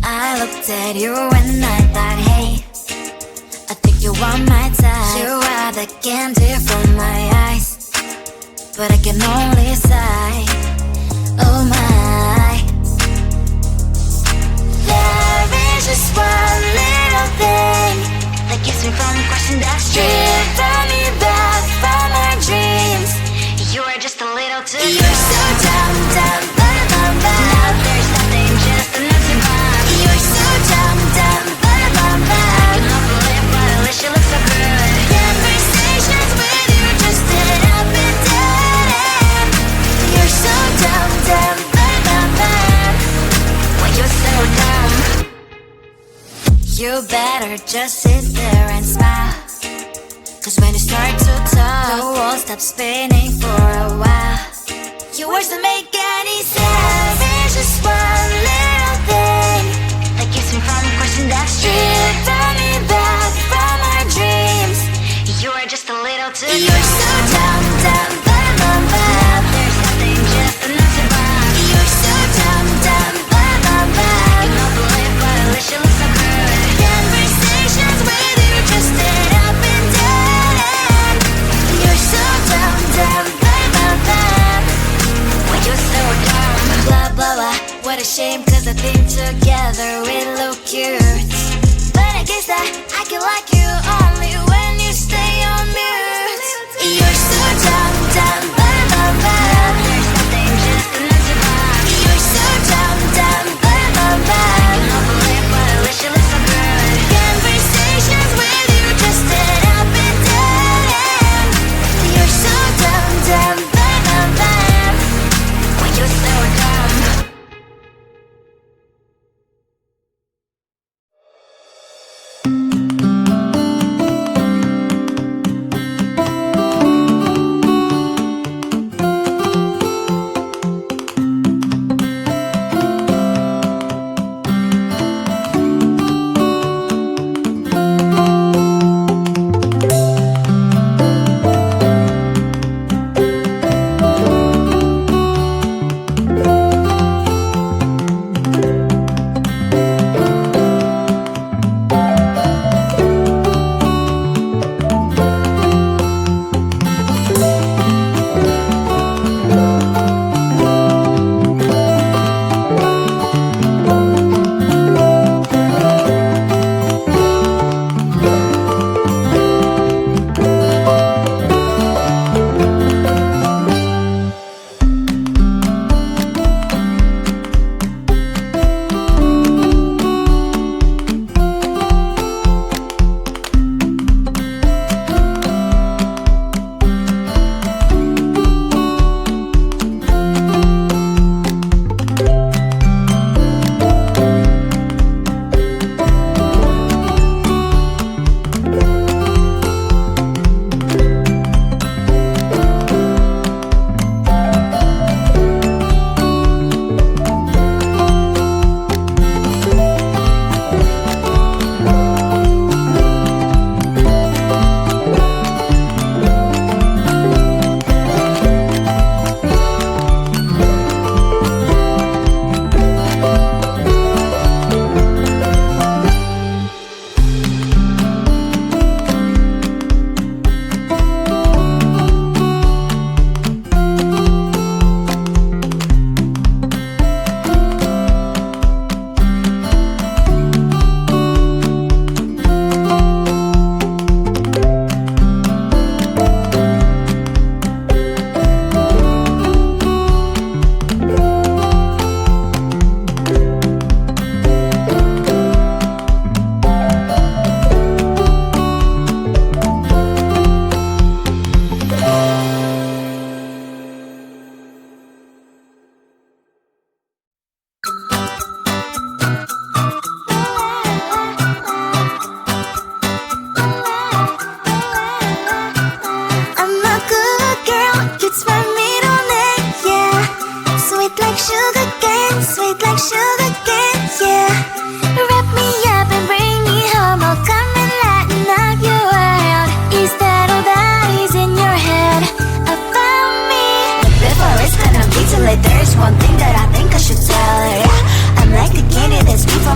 I looked at you and I thought, hey, I think you are my type. You are the candy from my eyes, but I can only sigh, oh my. There is just one little thing that keeps me from crossing that street. Drive me back from my dreams. You are just a little too good. You're so dumb, dumb, ba-da-bum-bum. Now there's nothing, just an empty bomb. You're so dumb, dumb, ba-da-bum-bum. I cannot believe, but at least you look so good. Conversations with you just end up in dead end. You're so dumb, dumb, ba-da-bum-bum. When you're so dumb, you better just sit there and smile. Cause when you start to talk, the world stops spinning for a while. Your words don't make any sense. There's just one little thing that keeps me from crossing that street. Turn me back from our dreams. You are just a little too good. You're so dumb, dumb, ba-da-bum-bum. There's nothing, just an empty bomb. You're so dumb, dumb, ba-da-bum-bum. I cannot believe, but at least you look so good. Conversations with you just end up in dead end. You're so dumb, dumb, ba-da-bum-bum. When you're so dumb, blah, blah, blah. What a shame, cause I think together we look cute. But I guess that I can like you only when you stay on mute. You're so dumb, dumb, ba-da-bum-bum. There's nothing, just an empty bomb. You're so dumb, dumb, ba-da-bum-bum. I cannot believe, but at least you look so good. Conversations with you just end up in dead end. You're so dumb, dumb, ba-da-bum-bum. When you're so dumb.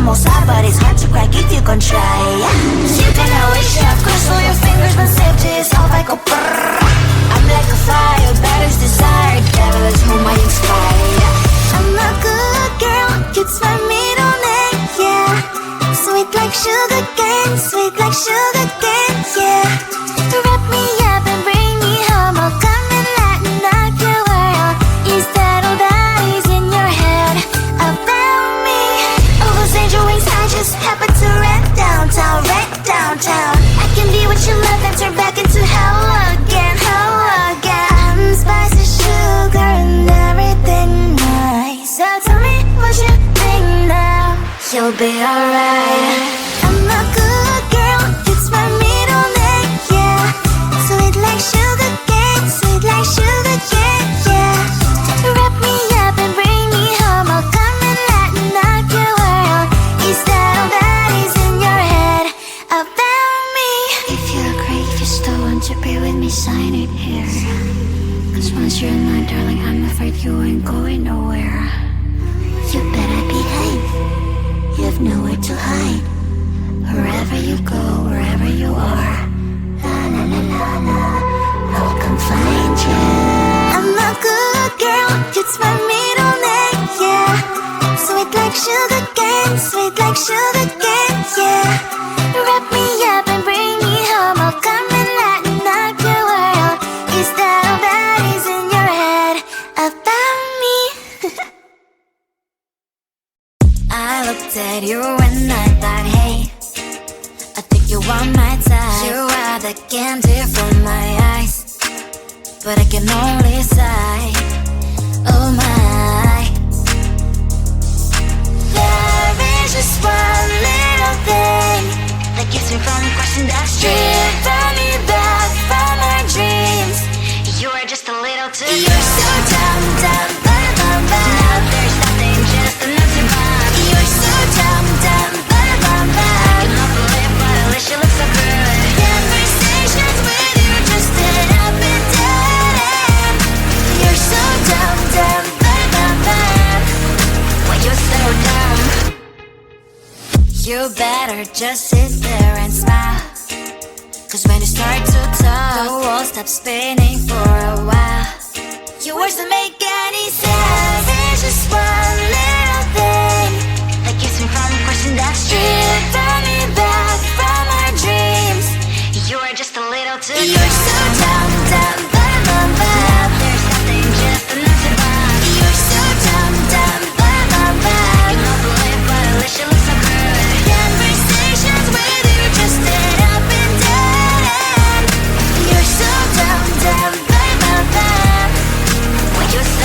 almost hot, but it's hard to crack if you can try. You can always shove, cross all your fingers, but safety is all like a brrr. I'm like a fire, battles desire, devil is whom I inspire. I'm a good girl, it's my middle name, yeah. Sweet like sugar cane, sweet like sugar cane, yeah. Wrap me up and bring me home, I'll come and lighten up your world. Is that all that is in your head about me? Ovals, angel wings, I just happen to rent downtown, I can be what you love and turn back into hell again, spicy sugar and everything nice. So tell me what you think now, you'll be alright. I'm a good girl, it's my middle name, yeah. Sweet like sugar cane, sweet like sugar cane, yeah. Wrap me up and bring me home, I'll come and lighten up your world. Is that all that is in your head about me? If you agree, if you still want to be with me, sign it here. Cause once you're in line, darling, I'm afraid you ain't going nowhere. You better behave, you have nowhere to hide. Wherever you go, wherever you are, la la la la la, I'll come find you. I'm a good girl, it's my middle name, yeah. Sweet like sugar cane, sweet like sugar cane, yeah. Wrap me up and bring me home, I'll come and lighten up your world. Is that all that is in your head about me? I looked at you and I thought, hey, I think you are my type. You are the candy from my eyes, but I can only sigh, oh my. There is just one little thing that keeps me from crossing that street, driven me back from my dreams. You are just a little too good. You're so dumb, dumb, bum, bum, bum. Now there's nothing, just enough to bomb. You're so dumb, dumb, bum, bum, bum. I cannot believe what at least you look so good. Conversations with you just end up in dead end. You're so dumb, dumb, bum, bum, bum. Why you're so dumb? You better just sit there and smile, cause when you start to talk, the world stops spinning for a while. Your words don't make any sense. There's just one little thing that keeps me from crossing that street, driven me back from our dreams. You are just a little too good. You're so dumb, dumb, bum, bum, bum. There's nothing, just enough to bomb. You're so dumb, dumb, bum, bum, bum. I cannot believe but at least you look so good. Conversations with you just end up in dead end. You're so dumb, dumb, bum, bum, bum. When you're so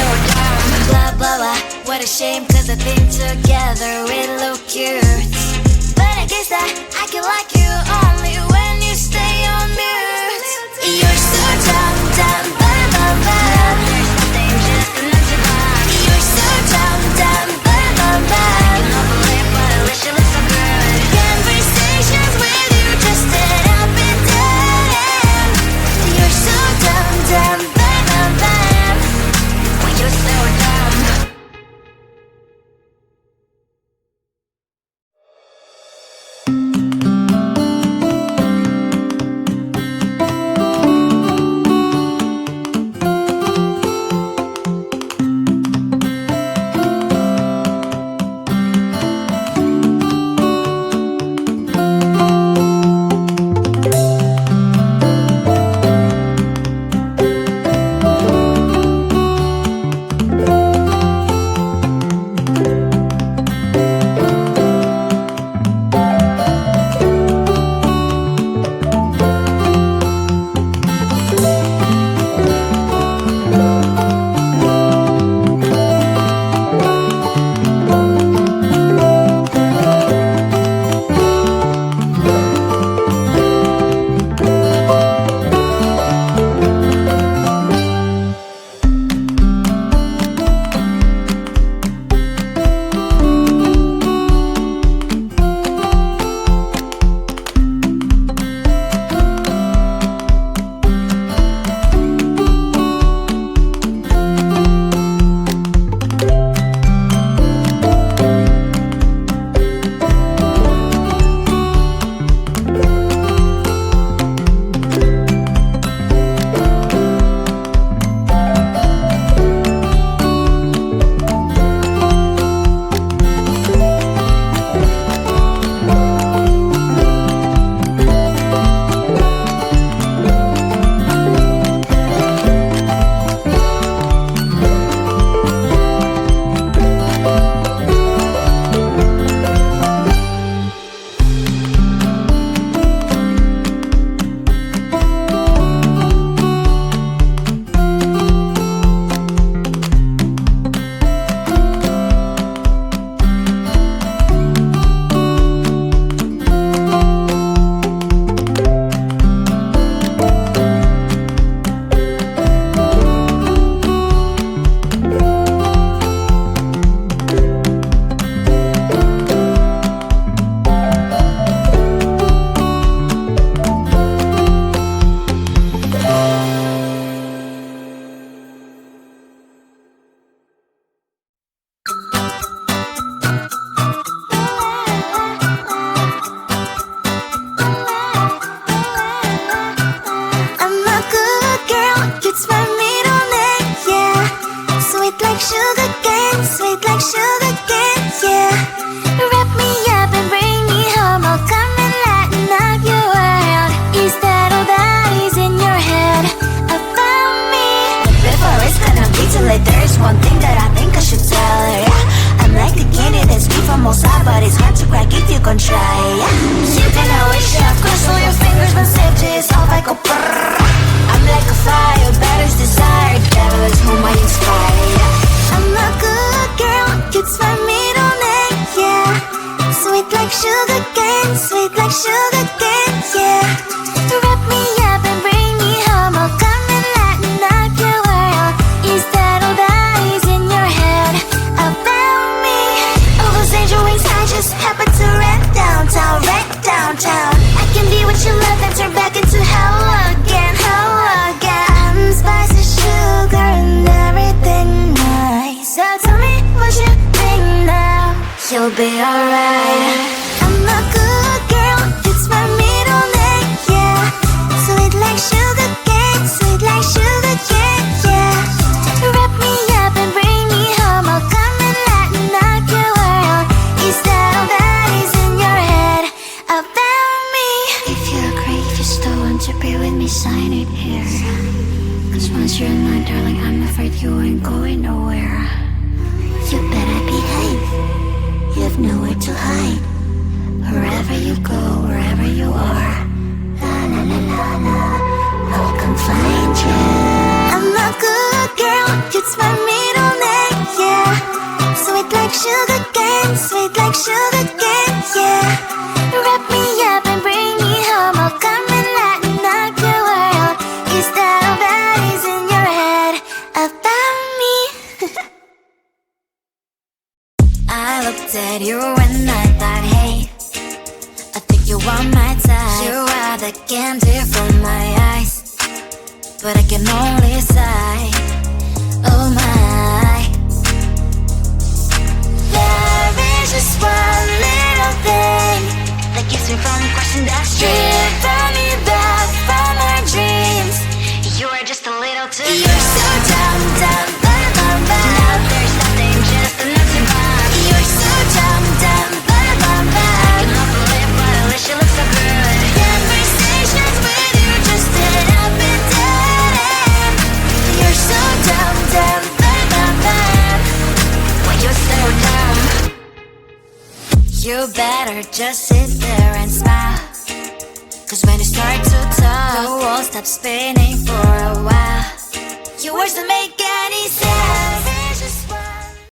crack if you can try. You can always chef, cross all your fingers, but safety is all like a brrr. I'm like a fire, batter's desire, devil is whom I inspire. I'm a good girl, it's my middle name, yeah. Sweet like sugar cane, sweet like sugar cane, yeah. Wrap me up and bring me home, I'll come and lighten up your world. Is that all that is in your head about me? All those angel wings I just happen to rent downtown, right downtown. I can be what you love and turn back into hell again, hell again. Spicy sugar and everything nice. So tell me what you think now. You'll be alright. I'm a good girl, it's my middle name, yeah. Sweet like sugar cane, sweet like sugar cane, yeah. Wrap me up and bring me home, I'll come and lighten up your world. Is that all that is in your head about me? If you agree, if you still want to be with me, sign it here. Cause once you're mine, darling, I'm afraid you ain't going nowhere. You better behave, you have nowhere to hide. Wherever you go, wherever you are, la la la la la, I'll come find you. I'm a good girl, it's my middle name, yeah. Sweet like sugar cane, sweet like sugar cane, yeah. Wrap me up and bring me home, I'll come and lighten up your world. Is that all that is in your head about me? I looked at you and I thought, hey, I think you are my type. You are the candy from my eyes, but I can only sigh, oh my. There is just one little thing that keeps me from crossing that street, driven me back from my dreams. You are just a little too young. You're so dumb, dumb, bum, bum, bum. Now there's nothing, just enough to bomb. You're so dumb, dumb, bum, bum, bum. I can help but live, but at least you look so good. Conversations with you just end up in dead end. You're so dumb, dumb, bum, bum, bum. Why you so dumb? You better just sit there and smile, cause when you start to talk, the world stops spinning for a while. Your words don't make it